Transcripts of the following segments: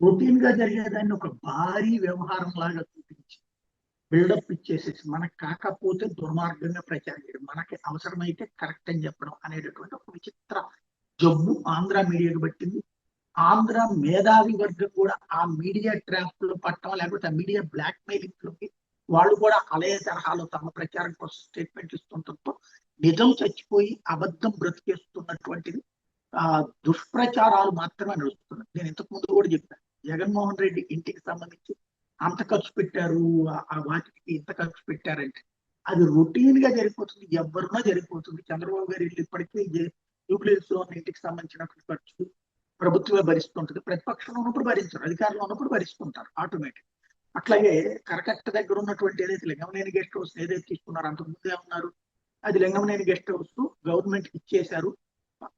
Routine గా జరిగేదాన్ని ఒక భారీ వ్యవహారం లాగా చూపించి బిల్డప్ ఇచ్చేసేసి మనకు కాకపోతే దుర్మార్గంగా ప్రచారం చేయడం, మనకి అవసరమైతే కరెక్ట్ అని చెప్పడం అనేటటువంటి ఒక విచిత్ర జబ్బు ఆంధ్ర మీడియాకు పట్టింది. ఆంధ్ర మేధావి వర్గం కూడా ఆ మీడియా ట్రాప్ లో పట్టడం, లేకపోతే ఆ మీడియా బ్లాక్ మెయిలింగ్ లోకి వాళ్ళు కూడా అలయ తరహాలో తమ ప్రచారం కోసం స్టేట్మెంట్ ఇస్తుండటంతో నిజం చచ్చిపోయి అబద్ధం బ్రతికేస్తున్నటువంటిది ఆ దుష్ప్రచారాలు మాత్రమే నడుస్తున్నాయి. నేను ఇంతకు ముందు కూడా చెప్పాను, జగన్మోహన్ రెడ్డి ఇంటికి సంబంధించి అంత ఖర్చు పెట్టారు, ఆ వాటికి ఇంత ఖర్చు పెట్టారంటే అది రొటీన్ గా జరిగిపోతుంది, ఎవరున్నా జరిగిపోతుంది. చంద్రబాబు గారు ఇల్లు ఇప్పటికీ జూబ్లీహిల్స్ లో ఇంటికి సంబంధించినటువంటి ఖర్చు ప్రభుత్వమే భరిస్తుంటది. ప్రతిపక్షంలో ఉన్నప్పుడు భరించరు, అధికారంలో ఉన్నప్పుడు భరిస్తుంటారు ఆటోమేటిక్. అట్లాగే కరకట్ట దగ్గర ఉన్నటువంటి ఏదైతే లింగంనేని గెస్ట్ హౌస్ ఏదైతే తీసుకున్నారో అంతకుముందే ఉన్నారు, అది లింగంనేని గెస్ట్ హౌస్ గవర్నమెంట్ ఇచ్చేశారు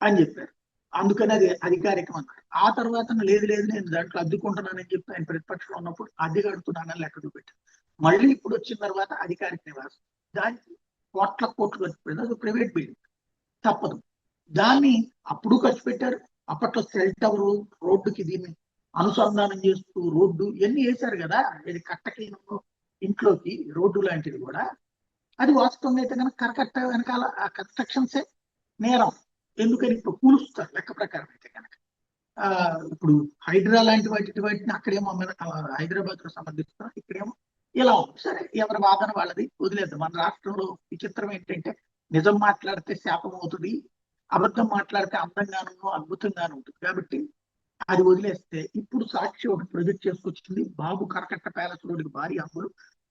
అని చెప్పారు. అందుకని అది అధికారికం అన్నారు. ఆ తర్వాత లేదు లేదు నేను దాంట్లో అద్దుకుంటున్నానని చెప్పి ఆయన ప్రతిపక్షంలో ఉన్నప్పుడు అద్దె కడుతున్నానని లెక్క చూపెట్టారు. మళ్ళీ ఇప్పుడు వచ్చిన తర్వాత అధికారిక నివాసం, దానికి కోట్లు ఖర్చు పెట్టారు. అది ప్రైవేట్ బిల్డింగ్, తప్పదు. దాన్ని అప్పుడు ఖర్చు పెట్టారు. అప్పట్లో సెల్ టవర్ రోడ్డుకి దీన్ని అనుసంధానం చేస్తూ రోడ్డు ఇవన్నీ వేశారు కదా, ఇది కట్టకి ఇంట్లోకి రోడ్డు లాంటిది కూడా. అది వాస్తవంగా అయితే కనుక కరకట్ట వెనకాల ఆ కన్స్ట్రక్షన్సే నేరం. ఎందుకని ఇప్పుడు కూలుస్తారు లెక్క ప్రకారం అయితే కనుక. ఇప్పుడు హైడ్రా లాంటి వాటిని అక్కడేమో హైదరాబాద్ లో సమర్థిస్తున్నారు, ఇక్కడేమో ఇలా ఉంది. సరే, ఎవరి వాదన వాళ్ళది, వదిలేద్దాం. మన రాష్ట్రంలో విచిత్రం ఏంటంటే నిజం మాట్లాడితే శాపం అవుతుంది, అబద్ధం మాట్లాడితే అందంగాను అద్భుతంగాను ఉంటుంది. కాబట్టి అది వదిలేస్తే ఇప్పుడు సాక్షి ఒక ప్రొజెక్ట్ చేసుకొచ్చింది. బాబు కరకట్ట ప్యాలెస్ రోడ్డుకి భారీ హంగులు,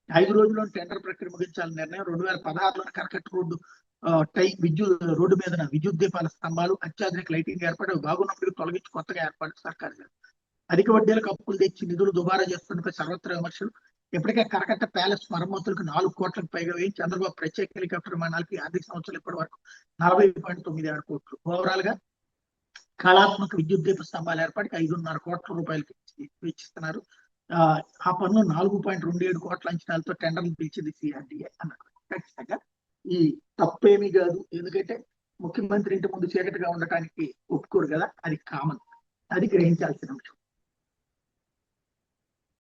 5 రోజుల్లో టెండర్ ప్రక్రియ ముగించాలని నిర్ణయం. 2016లోనే కరకట్ట రోడ్డు రోడ్డు మీద విద్యుత్ దీపాల స్తంభాలు, అత్యాధునిక లైటింగ్ ఏర్పాటు బాగున్నప్పుడు తొలగించి కొత్తగా ఏర్పాటు సర్కారు. అధిక వడ్డీలకు అప్పులు తెచ్చి నిధులు దుబారా చేస్తున్నపై సర్వత్ర విమర్శలు. ఇప్పటికే కరకట్ట ప్యాలెస్ మరమ్మతులకు 4 కోట్లకు పైగా వేయి చంద్రబాబు ప్రత్యేక హెలికాప్టర్ విమానాలకి ఆర్థిక సంవత్సరాలు ఇప్పటి వరకు 40.96 కోట్లు. ఓవరాల్ గా కళాత్మక విద్యుత్ దీప స్తంభాల ఏర్పాటుకి 5.5 కోట్ల రూపాయలకి వెచ్చిస్తున్నారు. ఆ పన్ను 4.27 కోట్ల అంచనాలతో టెండర్లు పిలిచింది సిఆర్డీఏ అన్నారు. ఖచ్చితంగా ఈ తప్పేమీ కాదు, ఎందుకంటే ముఖ్యమంత్రి ఇంటి ముందు చీకటిగా ఉండటానికి ఒప్పుకోరు కదా, అది కామన్, అది గ్రహించాల్సిన అంశం.